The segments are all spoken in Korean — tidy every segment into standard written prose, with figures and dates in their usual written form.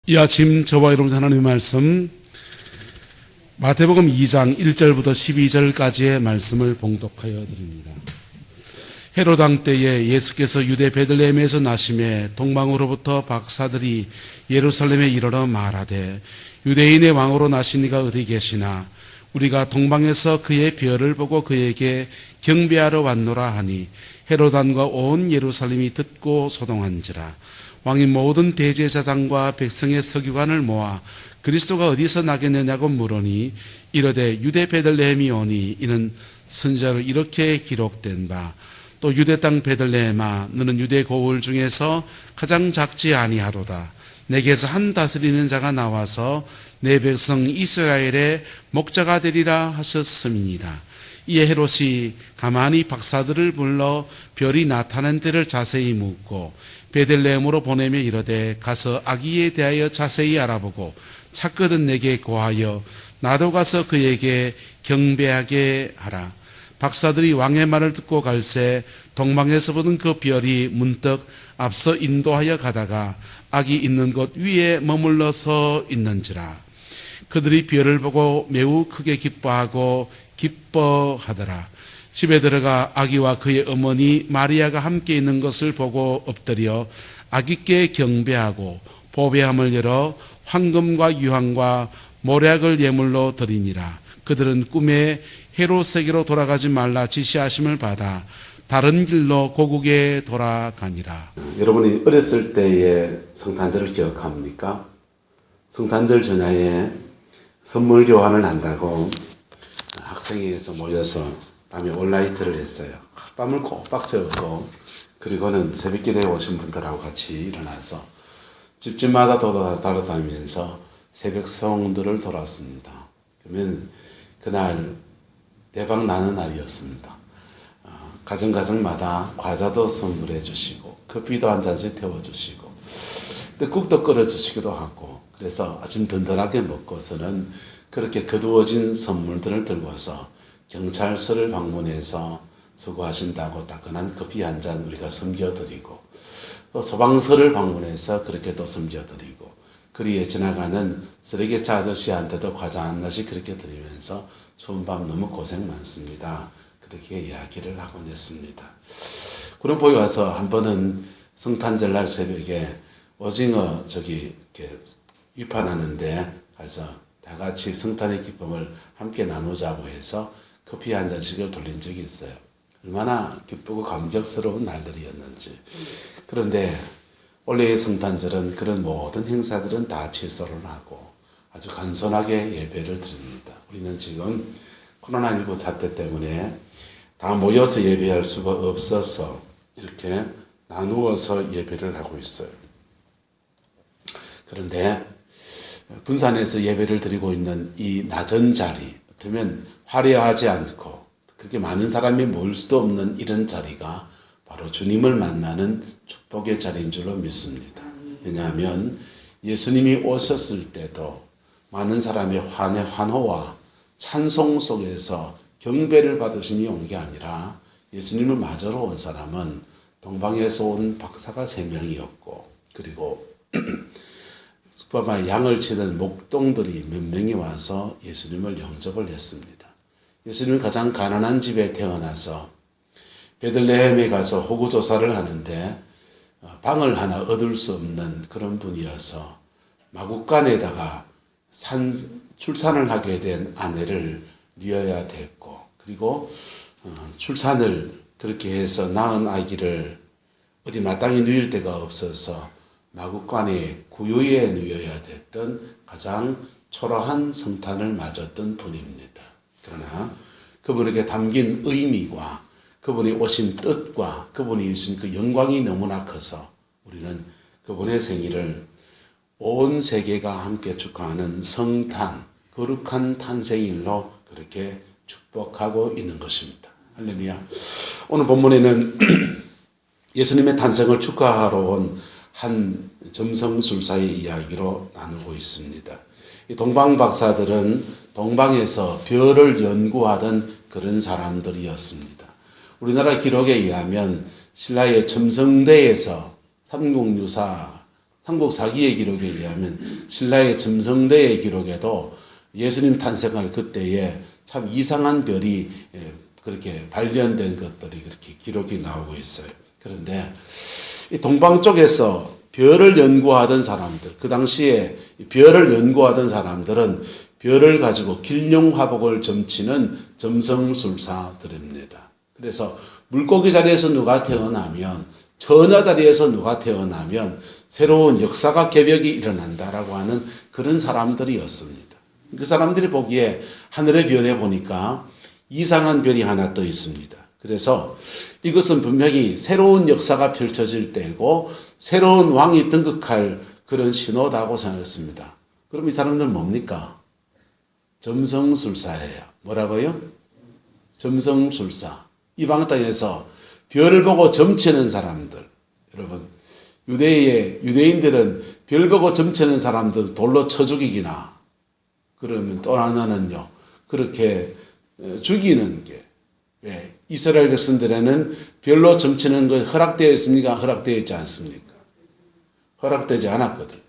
이 아침 저와 여러분 하나님의 말씀 마태복음 2장 1절부터 12절까지의 말씀을 봉독하여 드립니다. 헤롯 왕 때에 예수께서 유대 베들레헴에서 나심에 동방으로부터 박사들이 예루살렘에 이르러 말하되 유대인의 왕으로 나신 이가 어디 계시나 우리가 동방에서 그의 별을 보고 그에게 경배하러 왔노라 하니 헤롯 왕과 온 예루살렘이 듣고 소동한지라. 왕이 모든 대제사장과 백성의 서기관을 모아 그리스도가 어디서 나겠느냐고 물으니 이르되 유대 베들레헴이 오니 이는 선지자로 이렇게 기록된 바 또 유대 땅 베들레헴아 너는 유대 고을 중에서 가장 작지 아니하로다. 내게서 한 다스리는 자가 나와서 내 백성 이스라엘의 목자가 되리라 하셨음이니이다. 이에 헤롯이 가만히 박사들을 불러 별이 나타난 때를 자세히 묻고 베들레헴으로 보내며 이르되 가서 아기에 대하여 자세히 알아보고 찾거든 내게 고하여 나도 가서 그에게 경배하게 하라. 박사들이 왕의 말을 듣고 갈새 동방에서 보는 그 별이 문득 앞서 인도하여 가다가 아기 있는 곳 위에 머물러 서 있는지라. 그들이 별을 보고 매우 크게 기뻐하고 기뻐하더라. 집에 들어가 아기와 그의 어머니 마리아가 함께 있는 것을 보고 엎드려 아기께 경배하고 보배함을 열어 황금과 유황과 모략을 예물로 드리니라. 그들은 꿈에 헤롯에게로 돌아가지 말라 지시하심을 받아 다른 길로 고국에 돌아가니라. 여러분이 어렸을 때의 성탄절을 기억합니까? 성탄절 전야에 선물 교환을 한다고 학생회에서 모여서 밤에 온라이트를 했어요. 밤을 꼬박 새우고 그리고는 새벽기도에 오신 분들하고 같이 일어나서 집집마다 돌아다니면서 새벽 성들을 돌았습니다. 그러면 그날 대박 나는 날이었습니다. 가정가정마다 과자도 선물해 주시고 커피도 한 잔씩 태워주시고 떡국도 끓여주시기도 하고 그래서 아침 든든하게 먹고서는 그렇게 거두어진 선물들을 들고 와서 경찰서를 방문해서 수고하신다고 따끈한 커피 한 잔 우리가 섬겨드리고 또 소방서를 방문해서 그렇게 또 섬겨드리고 거리에 지나가는 쓰레기차 아저씨한테도 과자 하나씩 그렇게 드리면서 추운 밤 너무 고생 많습니다. 그렇게 이야기를 하곤 했습니다. 그런 보기 와서 한 번은 성탄절날 새벽에 오징어 이렇게 위판하는데 가서 다 같이 성탄의 기쁨을 함께 나누자고 해서 커피 한 잔씩을 돌린 적이 있어요. 얼마나 기쁘고 감격스러운 날들이었는지. 그런데 올해의 성탄절은 그런 모든 행사들은 다 취소를 하고 아주 간소하게 예배를 드립니다. 우리는 지금 코로나19 사태 때문에 다 모여서 예배할 수가 없어서 이렇게 나누어서 예배를 하고 있어요. 그런데 분산에서 예배를 드리고 있는 이 낮은 자리, 어쩌면 화려하지 않고 그렇게 많은 사람이 모일 수도 없는 이런 자리가 바로 주님을 만나는 축복의 자리인 줄로 믿습니다. 왜냐하면 예수님이 오셨을 때도 많은 사람의 환호와 찬송 속에서 경배를 받으심이 온 게 아니라 예수님을 맞으러 온 사람은 동방에서 온 박사가 3명이었고 그리고 양을 치는 목동들이 몇 명이 와서 예수님을 영접을 했습니다. 예수님은 가장 가난한 집에 태어나서 베들레헴에 가서 호구조사를 하는데 방을 하나 얻을 수 없는 그런 분이어서 마구간에다가 출산을 하게 된 아내를 뉘어야 됐고 그리고 출산을 그렇게 해서 낳은 아기를 어디 마땅히 누일 데가 없어서 마구간에 구유에 누여야 됐던 가장 초라한 성탄을 맞았던 분입니다. 그러나 그분에게 담긴 의미와 그분이 오신 뜻과 그분이 주신 그 영광이 너무나 커서 우리는 그분의 생일을 온 세계가 함께 축하하는 성탄, 거룩한 탄생일로 그렇게 축복하고 있는 것입니다. 할렐루야. 오늘 본문에는 예수님의 탄생을 축하하러 온 한 점성술사의 이야기로 나누고 있습니다. 이 동방 박사들은 동방에서 별을 연구하던 그런 사람들이었습니다. 우리나라 기록에 의하면 신라의 첨성대에서 삼국유사 삼국 사기의 기록에 의하면 신라의 점성대의 기록에도 예수님 탄생할 그때에 참 이상한 별이 그렇게 발견된 것들이 그렇게 기록이 나오고 있어요. 그런데 이 동방 쪽에서 별을 연구하던 사람들, 그 당시에 별을 연구하던 사람들은 별을 가지고 길룡화복을 점치는 점성술사들입니다. 그래서 물고기 자리에서 누가 태어나면, 처녀 자리에서 누가 태어나면 새로운 역사가 개벽이 일어난다라고 하는 그런 사람들이었습니다. 그 사람들이 보기에 하늘의 별에 보니까 이상한 별이 하나 떠 있습니다. 그래서 이것은 분명히 새로운 역사가 펼쳐질 때고 새로운 왕이 등극할 그런 신호다고 생각했습니다. 그럼 이 사람들은 뭡니까? 점성술사예요. 뭐라고요? 점성술사. 이방 땅에서 별을 보고 점치는 사람들. 여러분, 유대인들은 별 보고 점치는 사람들 돌로 쳐 죽이기나, 그러면 또 하나는요, 그렇게 죽이는 게, 왜? 이스라엘 백성들에는 별로 점치는 것 허락되어 있습니까? 허락되어 있지 않습니까? 허락되지 않았거든요.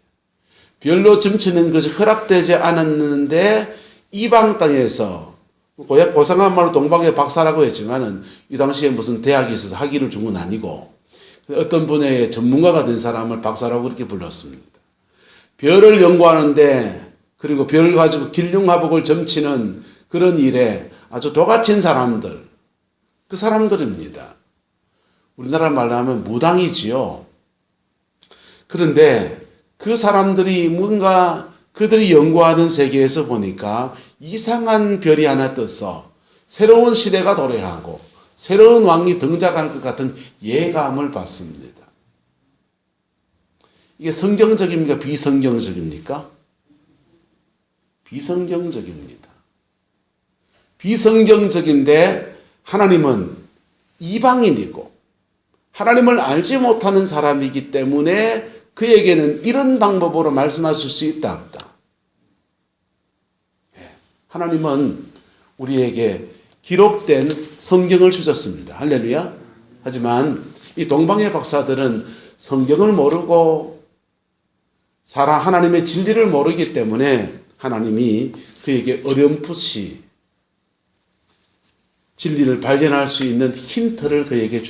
별로 점치는 것이 허락되지 않았는데 이방 땅에서, 고상한 말로 동방의 박사라고 했지만은 이 당시에 무슨 대학이 있어서 학위를 준 건 아니고 어떤 분야의 전문가가 된 사람을 박사라고 그렇게 불렀습니다. 별을 연구하는데, 그리고 별 가지고 길흉화복을 점치는 그런 일에 아주 도같은 사람들, 그 사람들입니다. 우리나라 말로 하면 무당이지요. 그런데 그 사람들이 뭔가 그들이 연구하는 세계에서 보니까 이상한 별이 하나 떠서 새로운 시대가 도래하고 새로운 왕이 등장할 것 같은 예감을 받습니다. 이게 성경적입니까? 비성경적입니까? 비성경적입니다. 비성경적인데 하나님은 이방인이고 하나님을 알지 못하는 사람이기 때문에 그에게는 이런 방법으로 말씀하실 수 있다 없다. 하나님은 우리에게 기록된 성경을 주셨습니다. 할렐루야. 하지만 이 동방의 박사들은 성경을 모르고 하나님의 진리를 모르기 때문에 하나님이 그에게 어렴풋이 진리를 발견할 수 있는 힌트를 그들에게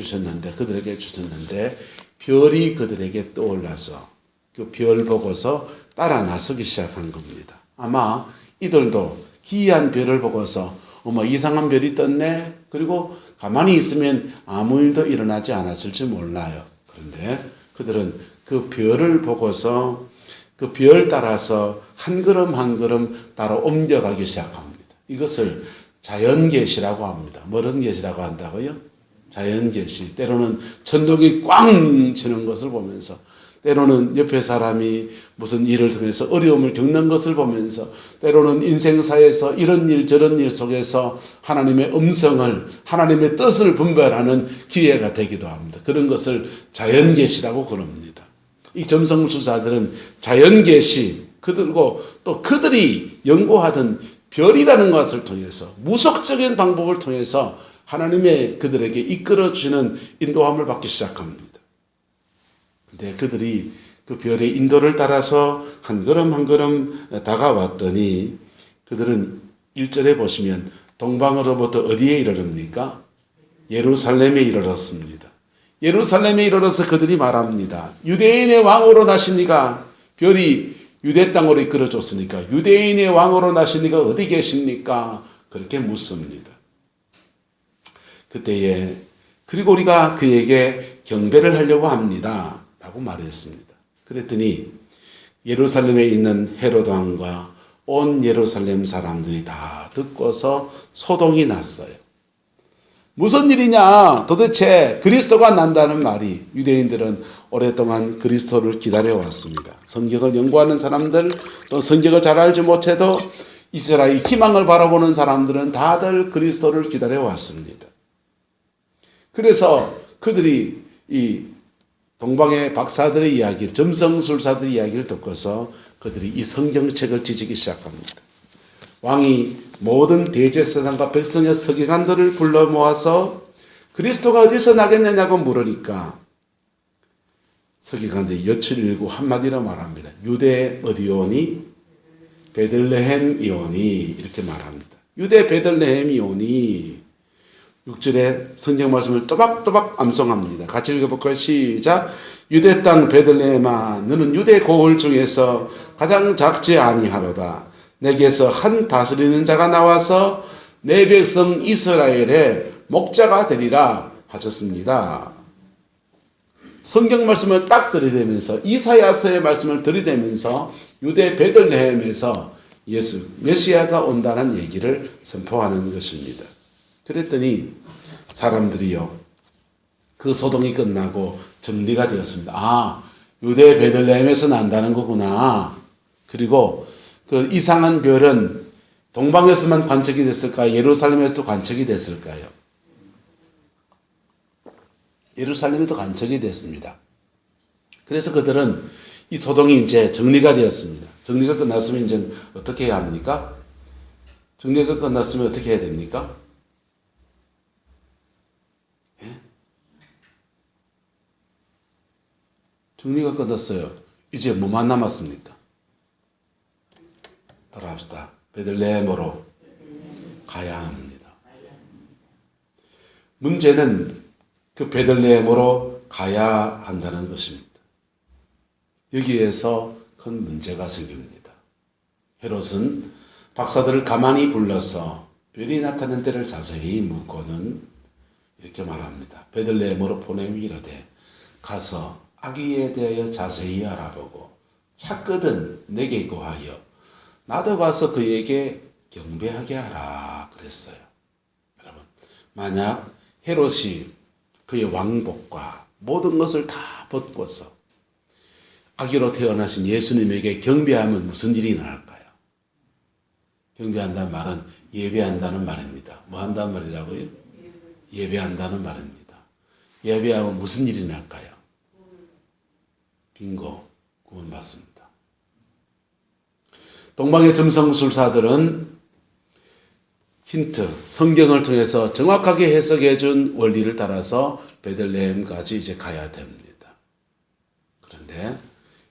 주셨는데 별이 그들에게 떠올라서 그 별 보고서 따라 나서기 시작한 겁니다. 아마 이들도 기이한 별을 보고서 어머 이상한 별이 떴네. 그리고 가만히 있으면 아무 일도 일어나지 않았을지 몰라요. 그런데 그들은 그 별을 보고서 그 별 따라서 한 걸음 한 걸음 따라 옮겨가기 시작합니다. 이것을 자연계시라고 합니다. 뭐런 계시라고 한다고요? 자연계시. 때로는 천둥이 꽝 치는 것을 보면서, 때로는 옆에 사람이 무슨 일을 통해서 어려움을 겪는 것을 보면서, 때로는 인생사에서 이런 일 저런 일 속에서 하나님의 음성을, 하나님의 뜻을 분별하는 기회가 되기도 합니다. 그런 것을 자연계시라고 그럽니다. 이 점성술사들은 자연계시, 그들고 또 그들이 연구하던 별이라는 것을 통해서 무속적인 방법을 통해서 하나님의 그들에게 이끌어주시는 인도함을 받기 시작합니다. 근데 그들이 그 별의 인도를 따라서 한 걸음 한 걸음 다가왔더니 그들은 1절에 보시면 동방으로부터 어디에 이르릅니까? 예루살렘에 이르렀습니다. 예루살렘에 이르러서 그들이 말합니다. 유대인의 왕으로 나시니가, 별이 유대 땅으로 이끌어줬으니까 유대인의 왕으로 나시니가 어디 계십니까? 그렇게 묻습니다. 그때에 그리고 우리가 그에게 경배를 하려고 합니다 라고 말했습니다. 그랬더니 예루살렘에 있는 헤롯 왕과 온 예루살렘 사람들이 다 듣고서 소동이 났어요. 무슨 일이냐? 도대체 그리스도가 난다는 말이, 유대인들은 오랫동안 그리스도를 기다려왔습니다. 성경을 연구하는 사람들, 또 성경을 잘 알지 못해도 이스라엘 희망을 바라보는 사람들은 다들 그리스도를 기다려왔습니다. 그래서 그들이 이 동방의 박사들의 이야기, 점성술사들의 이야기를 듣고서 그들이 이 성경책을 뒤지기 시작합니다. 왕이 모든 대제사장과 백성의 서기관들을 불러 모아서 그리스도가 어디서 나겠느냐고 물으니까 서기관대 여출일구 한마디로 말합니다. 유대 어디오니? 베들레헴이오니 이렇게 말합니다. 유대 베들레헴이오니 6절에 성경 말씀을 또박또박 암송합니다. 같이 읽어볼까요? 시작. 유대 땅 베들레헴아 너는 유대 고을 중에서 가장 작지 아니하로다. 내게서 한 다스리는 자가 나와서 내 백성 이스라엘의 목자가 되리라 하셨습니다. 성경 말씀을 딱 들이대면서 이사야서의 말씀을 들이대면서 유대 베들레헴에서 예수 메시아가 온다는 얘기를 선포하는 것입니다. 그랬더니 사람들이요 그 소동이 끝나고 정리가 되었습니다. 아 유대 베들레헴에서 난다는 거구나. 그리고 그 이상한 별은 동방에서만 관측이 됐을까요? 예루살렘에서도 관측이 됐을까요? 예루살렘에도 관측이 됐습니다. 그래서 그들은 이 소동이 이제 정리가 되었습니다. 정리가 끝났으면 이제 어떻게 해야 합니까? 정리가 끝났으면 어떻게 해야 됩니까? 예? 정리가 끝났어요. 이제 뭐만 남았습니까? 따라합시다. 베들레헴으로 가야 합니다. 문제는 그 베들레헴으로 가야 한다는 것입니다. 여기에서 큰 문제가 생깁니다. 헤롯은 박사들을 가만히 불러서 별이 나타난 데를 자세히 묻고는 이렇게 말합니다. 베들레헴으로 보내미 이르되 가서 아기에 대하여 자세히 알아보고 찾거든 내게 구하여 나도 가서 그에게 경배하게 하라 그랬어요. 여러분 만약 헤롯이 그의 왕복과 모든 것을 다 벗고서 아기로 태어나신 예수님에게 경배하면 무슨 일이 일어날까요? 경배한다는 말은 예배한다는 말입니다. 뭐 한다는 말이라고요? 예배한다는 말입니다. 예배하면 무슨 일이 날까요? 빙고, 구원받습니다. 동방의 점성술사들은 힌트, 성경을 통해서 정확하게 해석해 준 원리를 따라서 베들레헴까지 이제 가야 됩니다. 그런데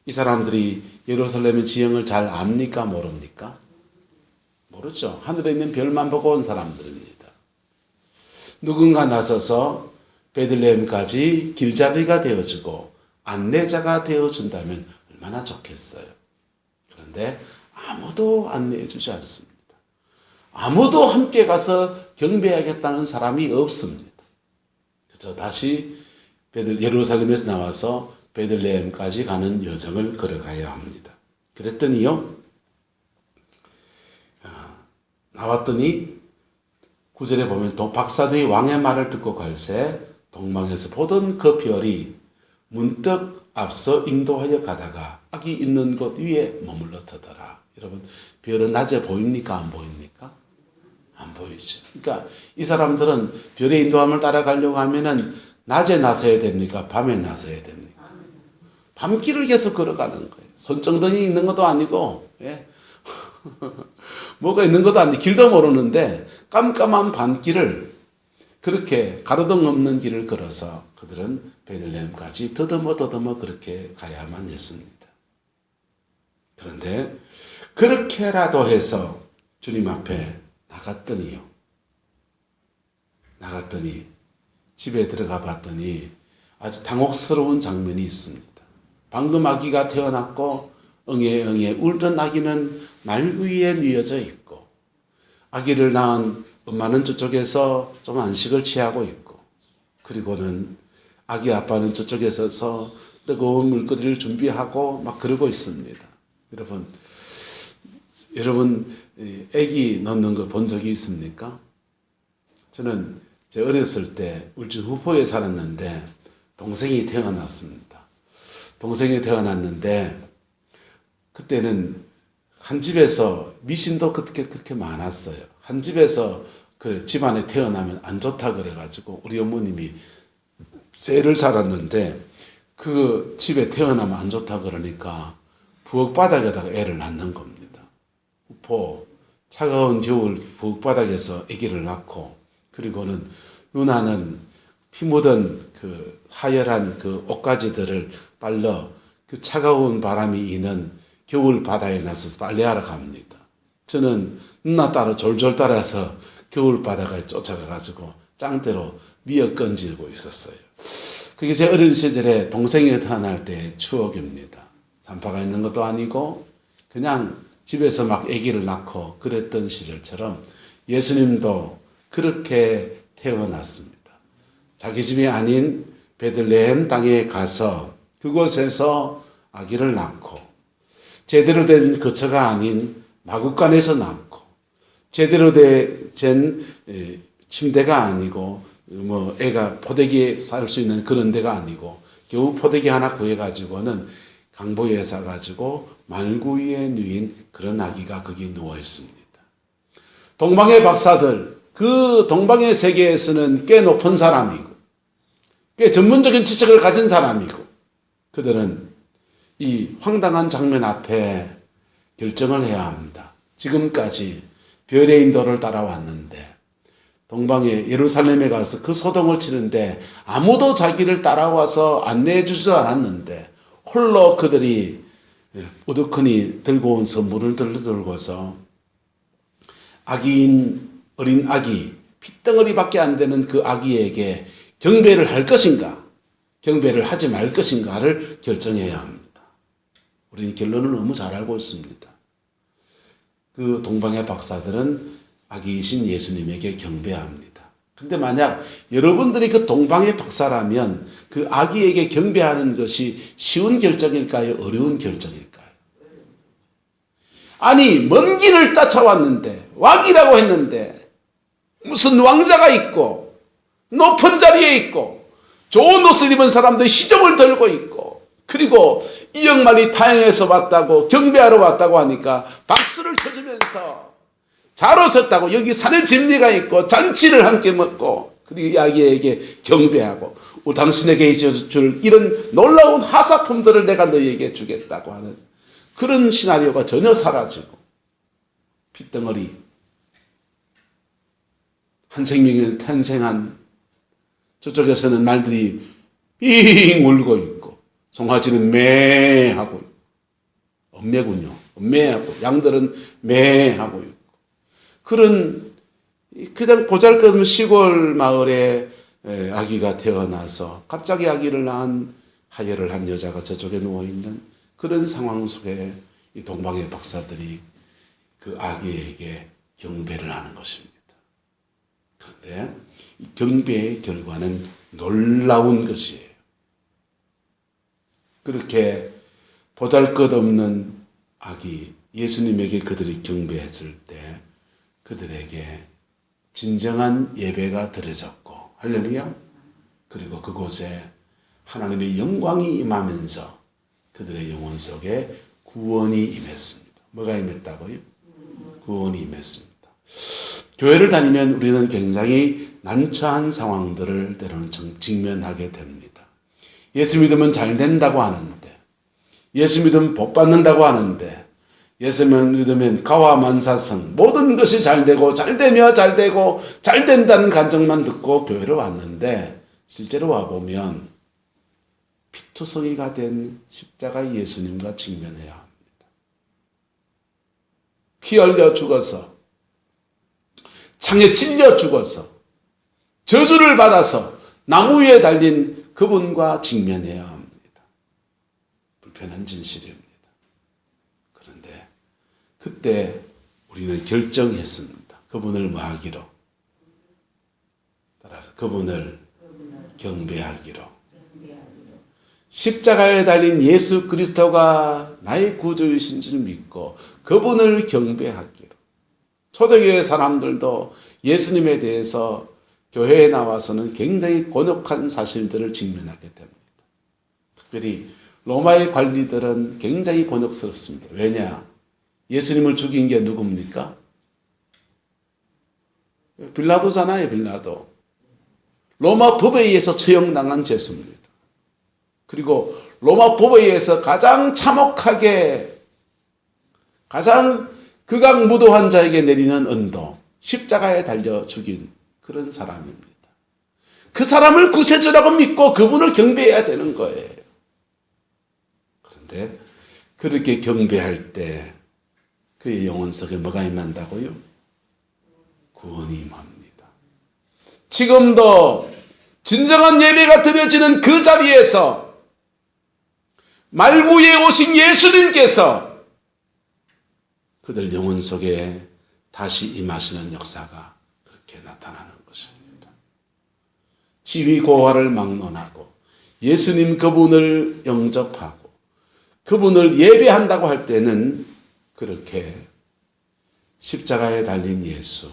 이 사람들이 예루살렘의 지형을 잘 압니까? 모릅니까? 모르죠. 하늘에 있는 별만 보고 온 사람들입니다. 누군가 나서서 베들레헴까지 길잡이가 되어주고 안내자가 되어준다면 얼마나 좋겠어요. 그런데 아무도 안내해주지 않습니다. 아무도 함께 가서 경배하겠다는 사람이 없습니다. 그래서 다시 예루살렘에서 나와서 베들레헴까지 가는 여정을 걸어가야 합니다. 그랬더니요, 나왔더니 9절에 보면 박사들이 왕의 말을 듣고 갈새 동방에서 보던 그 별이 문득 앞서 인도하여 가다가 아기 있는 곳 위에 머물렀더라. 여러분, 별은 낮에 보입니까? 안 보입니까? 안 보이죠. 그러니까 이 사람들은 별의 인도함을 따라가려고 하면은 낮에 나서야 됩니까? 밤에 나서야 됩니까? 밤길을 계속 걸어가는 거예요. 손정등이 있는 것도 아니고, 예. 뭐가 있는 것도 아니고, 길도 모르는데 깜깜한 밤길을 그렇게 가로등 없는 길을 걸어서 그들은 베들레헴까지 더듬어 그렇게 가야만 했습니다. 그런데 그렇게라도 해서 주님 앞에 나갔더니 집에 들어가 봤더니 아주 당혹스러운 장면이 있습니다. 방금 아기가 태어났고 응애응애 울던 아기는 말 위에 뉘어져 있고 아기를 낳은 엄마는 저쪽에서 좀 안식을 취하고 있고 그리고는 아기 아빠는 저쪽에 서서 뜨거운 물거리를 준비하고 막 그러고 있습니다. 여러분 아기 넣는 거 본 적이 있습니까? 저는 제 어렸을 때 울진 후포에 살았는데 동생이 태어났습니다. 동생이 태어났는데 그때는 한 집에서 미신도 그렇게 많았어요. 한 집에서 그래 집안에 태어나면 안 좋다 그래가지고 우리 어머님이 쇠를 살았는데 그 집에 태어나면 안 좋다 그러니까 부엌 바닥에다가 애를 낳는 겁니다. 후포 차가운 겨울 부엌 바닥에서 아기를 낳고 그리고는 누나는 피 묻은 그 하열한 그 옷가지들을 빨러 그 차가운 바람이 이는 겨울 바다에 나서서 빨래하러 갑니다. 저는 누나 따라 졸졸 따라서 겨울 바다에 쫓아가가지고 짱대로 미어 건지고 있었어요. 그게 제 어린 시절에 동생이 태어날 때의 추억입니다. 산파가 있는 것도 아니고 그냥 집에서 막 아기를 낳고 그랬던 시절처럼 예수님도 그렇게 태어났습니다. 자기 집이 아닌 베들레헴 땅에 가서 그곳에서 아기를 낳고 제대로 된 거처가 아닌 마구간에서 낳고 제대로 된 침대가 아니고 뭐 애가 포대기에 살 수 있는 그런 데가 아니고 겨우 포대기 하나 구해가지고는 강보에 사가지고 말구 위에 누인 그런 아기가 거기 누워 있습니다. 동방의 박사들, 그 동방의 세계에서는 꽤 높은 사람이고 꽤 전문적인 지식을 가진 사람이고 그들은 이 황당한 장면 앞에 결정을 해야 합니다. 지금까지 별의 인도를 따라왔는데 동방의 예루살렘에 가서 그 소동을 치는데 아무도 자기를 따라와서 안내해 주지도 않았는데 홀로 그들이 우두커니 들고 온 선물을 들고서 아기인 어린 아기 핏덩어리밖에 안 되는 그 아기에게 경배를 할 것인가 경배를 하지 말 것인가를 결정해야 합니다. 우리는 결론을 너무 잘 알고 있습니다. 그 동방의 박사들은 아기이신 예수님에게 경배합니다. 근데 만약 여러분들이 그 동방의 박사라면 그 아기에게 경배하는 것이 쉬운 결정일까요? 어려운 결정일까요? 아니 먼 길을 따쳐왔는데 왕이라고 했는데 무슨 왕자가 있고 높은 자리에 있고 좋은 옷을 입은 사람들이 시종을 들고 있고 그리고 이역만이 타향에서 왔다고 경배하러 왔다고 하니까 박수를 쳐주면서 자로 졌다고 여기 사는 진미가 있고 잔치를 함께 먹고 그리고 이 아기에게 경배하고 당신에게 줄 이런 놀라운 하사품들을 내가 너희에게 주겠다고 하는 그런 시나리오가 전혀 사라지고 핏덩어리 한 생명이 탄생한 저쪽에서는 말들이 잉 울고 있고 송아지는 매 하고 있고 엄매군요. 엄매하고 양들은 매 하고 있고 그런 그냥 보잘것없는 시골 마을에 아기가 태어나서 갑자기 아기를 낳은 하혈을 한 여자가 저쪽에 누워있는 그런 상황 속에 이 동방의 박사들이 그 아기에게 경배를 하는 것입니다. 그런데 이 경배의 결과는 놀라운 것이에요. 그렇게 보잘것없는 아기 예수님에게 그들이 경배했을 때 그들에게 진정한 예배가 드려졌고 할렐루야. 그리고 그곳에 하나님의 영광이 임하면서 그들의 영혼 속에 구원이 임했습니다. 뭐가 임했다고요? 구원이 임했습니다. 교회를 다니면 우리는 굉장히 난처한 상황들을 때로는 직면하게 됩니다. 예수 믿으면 잘 된다고 하는데 예수 믿으면 복 받는다고 하는데 예수 믿으면 가와만사성 모든 것이 잘 되고 잘 되며 잘 되고 잘 된다는 간증만 듣고 교회를 왔는데 실제로 와보면 피투성이가 된 십자가 예수님과 직면해야 합니다. 피 흘려 죽어서 창에 찔려 죽어서 저주를 받아서 나무 위에 달린 그분과 직면해야 합니다. 불편한 진실입니다. 그런데 그때 우리는 결정했습니다. 그분을 뭐 하기로? 따라서 그분을 경배하기로. 십자가에 달린 예수 그리스도가 나의 구주이신 줄 믿고 그분을 경배하기로. 초대교회 사람들도 예수님에 대해서 교회에 나와서는 굉장히 곤혹한 사실들을 직면하게 됩니다. 특별히 로마의 관리들은 굉장히 곤혹스럽습니다. 왜냐? 예수님을 죽인 게 누굽니까? 빌라도잖아요, 빌라도. 로마 법에 의해서 처형당한 죄수입니다. 그리고 로마 법에 의해서 가장 참혹하게 가장 극악무도한 자에게 내리는 언도, 십자가에 달려 죽인 그런 사람입니다. 그 사람을 구세주라고 믿고 그분을 경배해야 되는 거예요. 그런데 그렇게 경배할 때 그의 영혼 속에 뭐가 임한다고요? 구원이 임합니다. 지금도 진정한 예배가 드려지는 그 자리에서 말구에 오신 예수님께서 그들 영혼 속에 다시 임하시는 역사가 그렇게 나타나는 것입니다. 지위고하를 막론하고 예수님 그분을 영접하고 그분을 예배한다고 할 때는 그렇게 십자가에 달린 예수,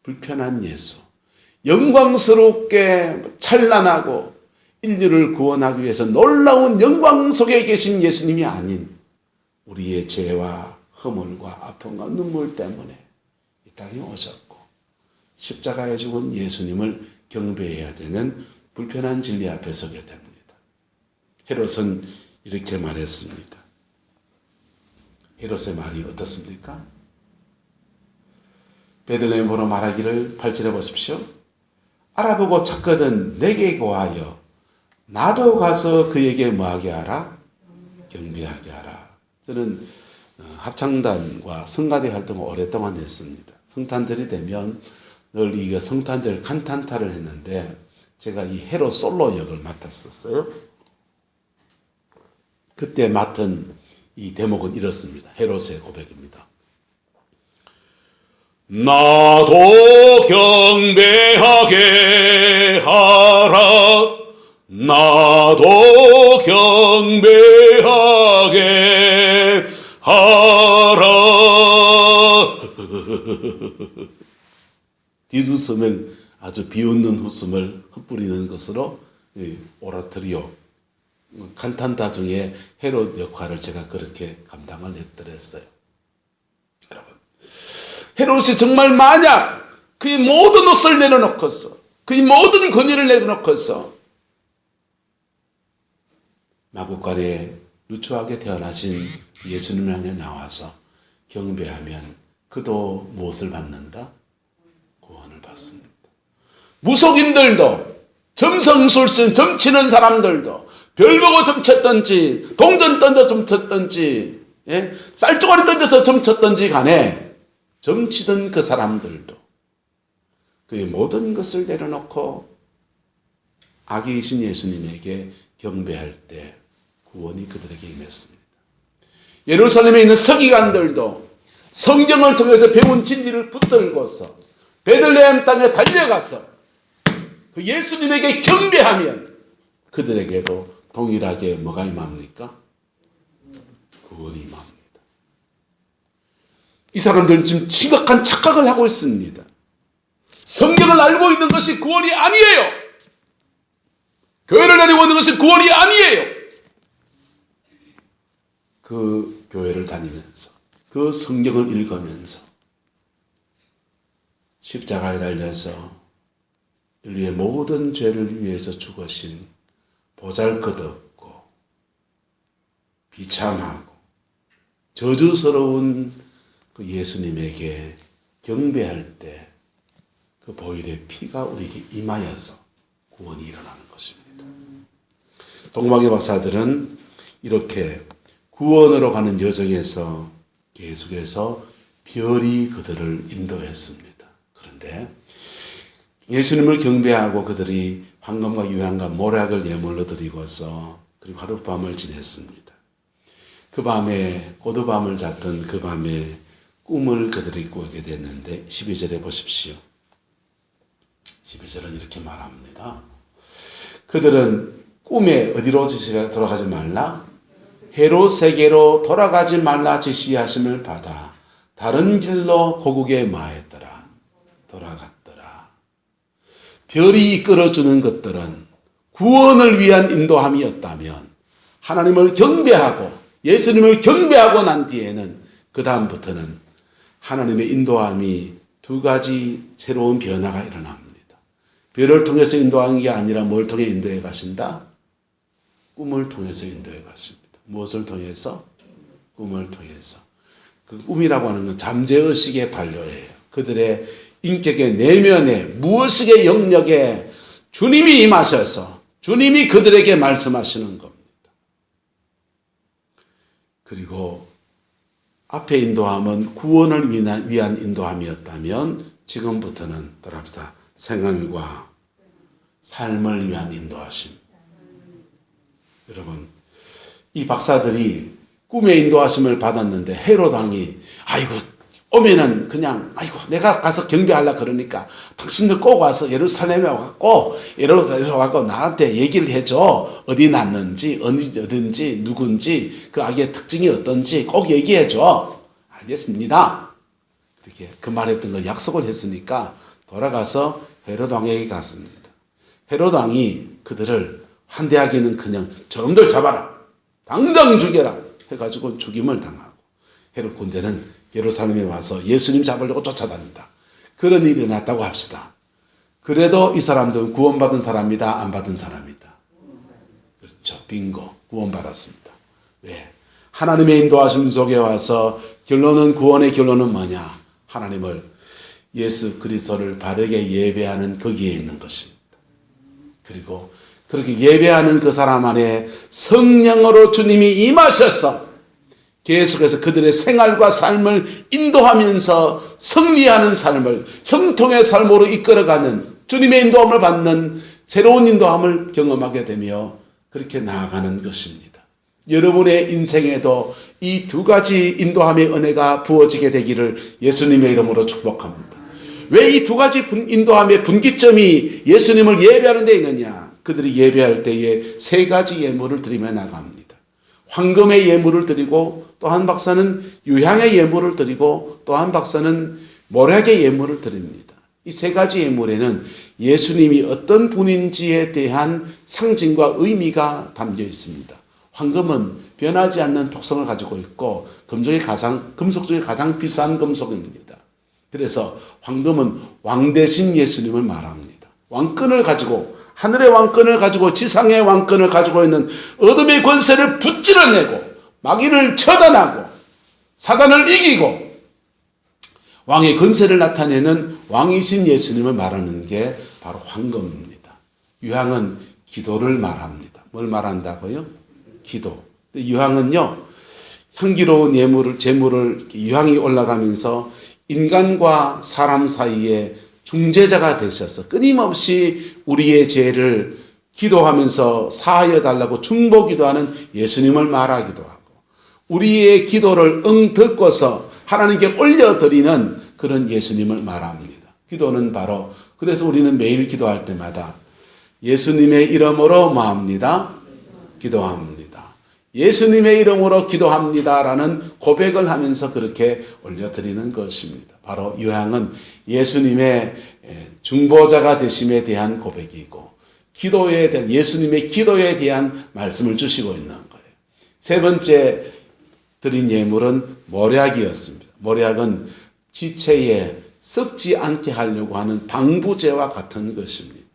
불편한 예수, 영광스럽게 찬란하고 인류를 구원하기 위해서 놀라운 영광 속에 계신 예수님이 아닌 우리의 죄와 허물과 아픔과 눈물 때문에 이 땅에 오셨고 십자가에 죽은 예수님을 경배해야 되는 불편한 진리 앞에 서게 됩니다. 헤롯은 이렇게 말했습니다. 헤롯의 말이 어떻습니까? 베들레헴 보러 말하기를 8절에 보십시오. 알아보고 찾거든 내게 고하여 나도 가서 그에게 뭐하게 하라? 경배하게 하라. 저는 합창단과 성가대 활동을 오랫동안 했습니다. 성탄절이 되면 늘 이 성탄절 칸탄타를 했는데 제가 이 헤롯 솔로 역을 맡았었어요. 그때 맡은 이 대목은 이렇습니다. 헤롯의 고백입니다. 나도 경배하게 하라. 나도 경배하게 하라. 뒷웃음은 아주 비웃는 웃음을 흩뿌리는 것으로 오라토리오 칸탄타 중에 헤롯 역할을 제가 그렇게 감당을 했더랬어요. 여러분, 헤롯이 정말 만약 그의 모든 옷을 내려놓고서 그의 모든 권위를 내려놓고서 마구간에 누추하게 태어나신 예수님을 향해 나와서 경배하면 그도 무엇을 받는다? 구원을 받습니다. 무속인들도 점성술신 점치는 사람들도 별 보고 점쳤든지 동전 던져 점쳤든지 쌀조가리 던져서 점쳤든지 간에 점치던 그 사람들도 그의 모든 것을 내려놓고 아기이신 예수님에게 경배할 때 구원이 그들에게 임했습니다. 예루살렘에 있는 서기관들도 성경을 통해서 배운 진리를 붙들고서 베들레헴 땅에 달려가서 그 예수님에게 경배하면 그들에게도 동일하게 뭐가 임합니까? 구원이 임합니다. 이 사람들은 지금 심각한 착각을 하고 있습니다. 성경을 알고 있는 것이 구원이 아니에요. 교회를 다니고 있는 것이 구원이 아니에요. 그 교회를 다니면서 그 성경을 읽으면서 십자가에 달려서 인류의 모든 죄를 위해서 죽으신 보잘것없고 비참하고 저주스러운 그 예수님에게 경배할 때 그 보혈의 피가 우리에게 임하여서 구원이 일어나는 것입니다. 동방의 박사들은 이렇게 구원으로 가는 여정에서 계속해서 별이 그들을 인도했습니다. 그런데 예수님을 경배하고 그들이 황금과 유향과 모략을 예물로 드리고서 그리고 하룻밤을 지냈습니다. 그 밤에 고두밤을 잤던 그 밤에 꿈을 그들이 꾸게 됐는데 12절에 보십시오. 12절은 이렇게 말합니다. 그들은 꿈에 어디로 돌아가지 말라? 헤롯에게로 돌아가지 말라 지시하심을 받아 다른 길로 고국에 마했더라. 돌아갔더라. 별이 이끌어주는 것들은 구원을 위한 인도함이었다면 하나님을 경배하고 예수님을 경배하고 난 뒤에는 그 다음부터는 하나님의 인도함이 두 가지 새로운 변화가 일어납니다. 별을 통해서 인도하는 게 아니라 뭘 통해 인도해 가신다? 꿈을 통해서 인도해 가십니다. 무엇을 통해서? 꿈을 통해서. 그 꿈이라고 하는 건 잠재의식의 반려예요. 그들의 인격의 내면에 무의식의 영역에 주님이 임하셔서 주님이 그들에게 말씀하시는 겁니다. 그리고 앞에 인도함은 구원을 위한 인도함이었다면 지금부터는 따라합시다. 생활과 삶을 위한 인도하심. 여러분, 이 박사들이 꿈의 인도하심을 받았는데 헤롯 왕이 아이고 오면은 그냥 아이고 내가 가서 경배하려고 그러니까 당신들 꼭 와서 예루살렘에 와갖고 나한테 얘기를 해줘. 어디 났는지 어딘지 누군지 그 아기의 특징이 어떤지 꼭 얘기해줘. 알겠습니다. 그렇게 그 말했던 거 약속을 했으니까 돌아가서 헤롯 왕에게 갔습니다. 헤롯 왕이 그들을 환대하기는커녕 저놈들 잡아라. 당장 죽여라. 해가지고 죽임을 당하고 헤롯 군대는 예루살렘에 와서 예수님 잡으려고 쫓아다닌다. 그런 일이 일어났다고 합시다. 그래도 이 사람들은 구원받은 사람이다, 안 받은 사람이다. 그렇죠. 빙고. 구원받았습니다. 왜? 하나님의 인도하심 속에 와서 구원의 결론은 뭐냐? 하나님을 예수 그리스도를 바르게 예배하는 거기에 있는 것입니다. 그리고 그렇게 예배하는 그 사람 안에 성령으로 주님이 임하셔서 계속해서 그들의 생활과 삶을 인도하면서 승리하는 삶을 형통의 삶으로 이끌어가는 주님의 인도함을 받는 새로운 인도함을 경험하게 되며 그렇게 나아가는 것입니다. 여러분의 인생에도 이 두 가지 인도함의 은혜가 부어지게 되기를 예수님의 이름으로 축복합니다. 왜 이 두 가지 인도함의 분기점이 예수님을 예배하는 데 있느냐? 그들이 예배할 때에 세 가지 예물을 드리며 나갑니다. 황금의 예물을 드리고 또 한 박사는 유향의 예물을 드리고 또 한 박사는 모략의 예물을 드립니다. 이 세 가지 예물에는 예수님이 어떤 분인지에 대한 상징과 의미가 담겨 있습니다. 황금은 변하지 않는 특성을 가지고 있고 금속 중에 가장 비싼 금속입니다. 그래서 황금은 왕 대신 예수님을 말합니다. 왕권을 가지고 하늘의 왕권을 가지고 지상의 왕권을 가지고 있는 어둠의 권세를 붙질러내고 마귀를 처단하고 사단을 이기고 왕의 권세를 나타내는 왕이신 예수님을 말하는 게 바로 황금입니다. 유향은 기도를 말합니다. 뭘 말한다고요? 기도. 유향은요, 향기로운 제물을 유향이 올라가면서 인간과 사람 사이에 중재자가 되셔서 끊임없이 우리의 죄를 기도하면서 사하여 달라고 중보기도하는 예수님을 말하기도 하고 우리의 기도를 듣고서 하나님께 올려드리는 그런 예수님을 말합니다. 기도는 바로 그래서 우리는 매일 기도할 때마다 예수님의 이름으로 뭐합니다? 기도합니다. 예수님의 이름으로 기도합니다라는 고백을 하면서 그렇게 올려드리는 것입니다. 바로 유향은 예수님의 중보자가 되심에 대한 고백이고 기도에 대한 예수님의 기도에 대한 말씀을 주시고 있는 거예요. 세 번째 드린 예물은 모략이었습니다. 모략은 지체에 썩지 않게 하려고 하는 방부제와 같은 것입니다.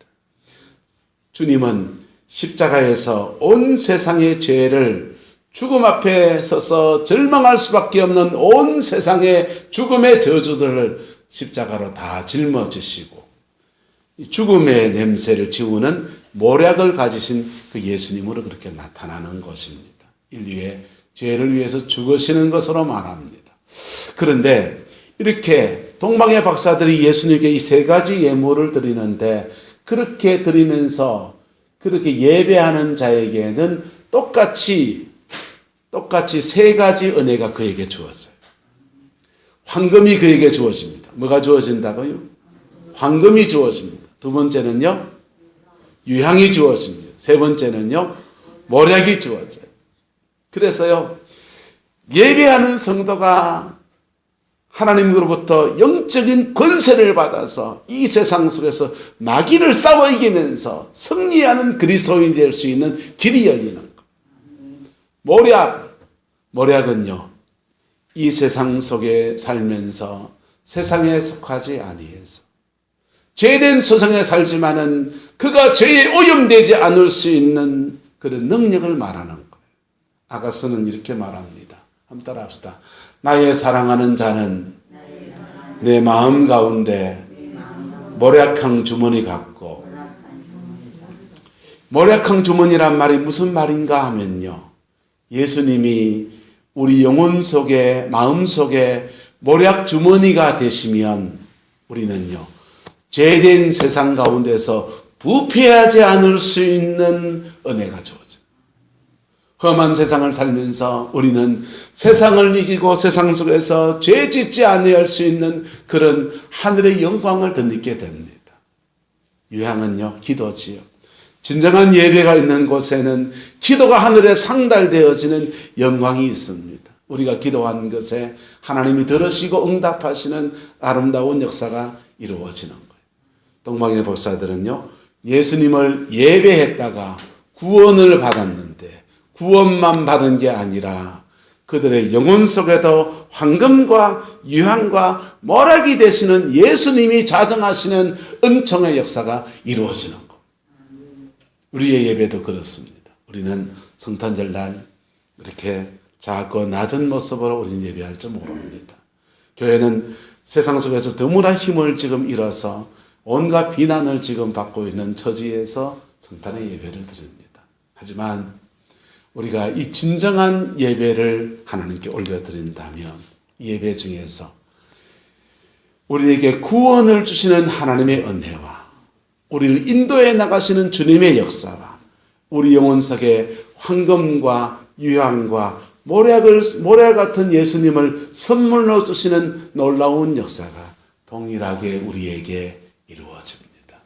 주님은 십자가에서 온 세상의 죄를 죽음 앞에 서서 절망할 수밖에 없는 온 세상의 죽음의 저주들을 십자가로 다 짊어지시고 죽음의 냄새를 지우는 모략을 가지신 그 예수님으로 그렇게 나타나는 것입니다. 인류의 죄를 위해서 죽으시는 것으로 말합니다. 그런데 이렇게 동방의 박사들이 예수님께 이 세 가지 예물을 드리는데 그렇게 드리면서 그렇게 예배하는 자에게는 똑같이 세 가지 은혜가 그에게 주어져요. 황금이 그에게 주어집니다. 뭐가 주어진다고요? 황금이 주어집니다. 두 번째는요, 유향이 주어집니다. 세 번째는요, 모략이 주어져요. 그래서요, 예배하는 성도가 하나님으로부터 영적인 권세를 받아서 이 세상 속에서 마귀를 싸워 이기면서 승리하는 그리스도인이 될 수 있는 길이 열리는 것. 모략은요, 이 세상 속에 살면서 세상에 속하지 아니해서 죄된 세상에 살지만은 그가 죄에 오염되지 않을 수 있는 그런 능력을 말하는 거예요. 아가서는 이렇게 말합니다. 한번 따라합시다. 나의 사랑하는 자는 내 마음 가운데 모략한 주머니 같고 모략항 주머니란 말이 무슨 말인가 하면요. 예수님이 우리 영혼 속에, 마음 속에 모략 주머니가 되시면 우리는요, 죄된 세상 가운데서 부패하지 않을 수 있는 은혜가 주어져요. 험한 세상을 살면서 우리는 세상을 이기고 세상 속에서 죄 짓지 아니할 수 있는 그런 하늘의 영광을 덧입게 됩니다. 유향은요, 기도지요. 진정한 예배가 있는 곳에는 기도가 하늘에 상달되어지는 영광이 있습니다. 우리가 기도한 것에 하나님이 들으시고 응답하시는 아름다운 역사가 이루어지는 거예요. 동방의 목사들은요, 예수님을 예배했다가 구원을 받았는데 구원만 받은 게 아니라 그들의 영혼 속에도 황금과 유향과 모락이 되시는 예수님이 자정하시는 은총의 역사가 이루어지는 것. 우리의 예배도 그렇습니다. 우리는 성탄절 날 이렇게 작고 낮은 모습으로 우리는 예배할 줄 모릅니다. 교회는 세상 속에서 드무라 힘을 지금 잃어서 온갖 비난을 지금 받고 있는 처지에서 성탄의 예배를 드립니다. 하지만 우리가 이 진정한 예배를 하나님께 올려드린다면 이 예배 중에서 우리에게 구원을 주시는 하나님의 은혜와 우리를 인도해 나가시는 주님의 역사와 우리 영혼 속에 황금과 유향과 모략 같은 예수님을 선물로 주시는 놀라운 역사가 동일하게 우리에게 이루어집니다.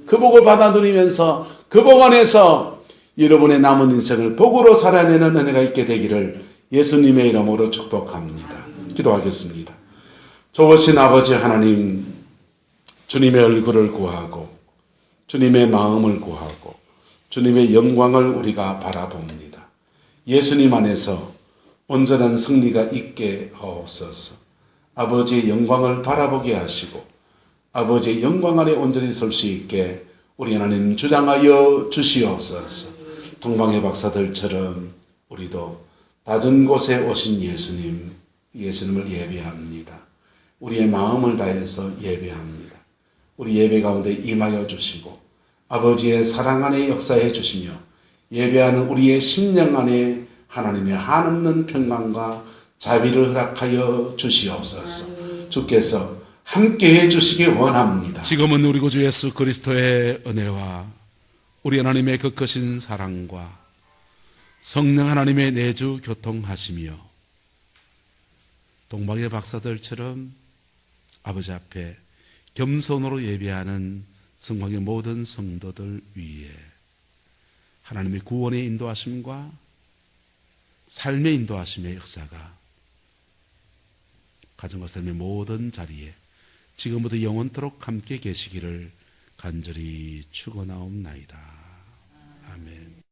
그 복을 받아들이면서 그 복 안에서 여러분의 남은 인생을 복으로 살아내는 은혜가 있게 되기를 예수님의 이름으로 축복합니다. 기도하겠습니다. 좋으신 아버지 하나님, 주님의 얼굴을 구하고 주님의 마음을 구하고 주님의 영광을 우리가 바라봅니다. 예수님 안에서 온전한 승리가 있게 하옵소서. 아버지의 영광을 바라보게 하시고 아버지의 영광 아래 온전히 설 수 있게 우리 하나님 주장하여 주시옵소서. 동방의 박사들처럼 우리도 낮은 곳에 오신 예수님을 예배합니다. 우리의 마음을 다해서 예배합니다. 우리 예배 가운데 임하여 주시고 아버지의 사랑 안에 역사해 주시며 예배하는 우리의 심령 안에 하나님의 한없는 평강과 자비를 허락하여 주시옵소서. 주께서 함께해 주시기 원합니다. 지금은 우리 구주 예수 그리스도의 은혜와 우리 하나님의 그 크신 사랑과 성령 하나님의 내주 교통하시며 동방의 박사들처럼 아버지 앞에 겸손으로 예배하는 성광의 모든 성도들 위에 하나님의 구원의 인도하심과 삶의 인도하심의 역사가 가정과 삶의 모든 자리에 지금부터 영원토록 함께 계시기를 간절히 축원하옵나이다. 아멘.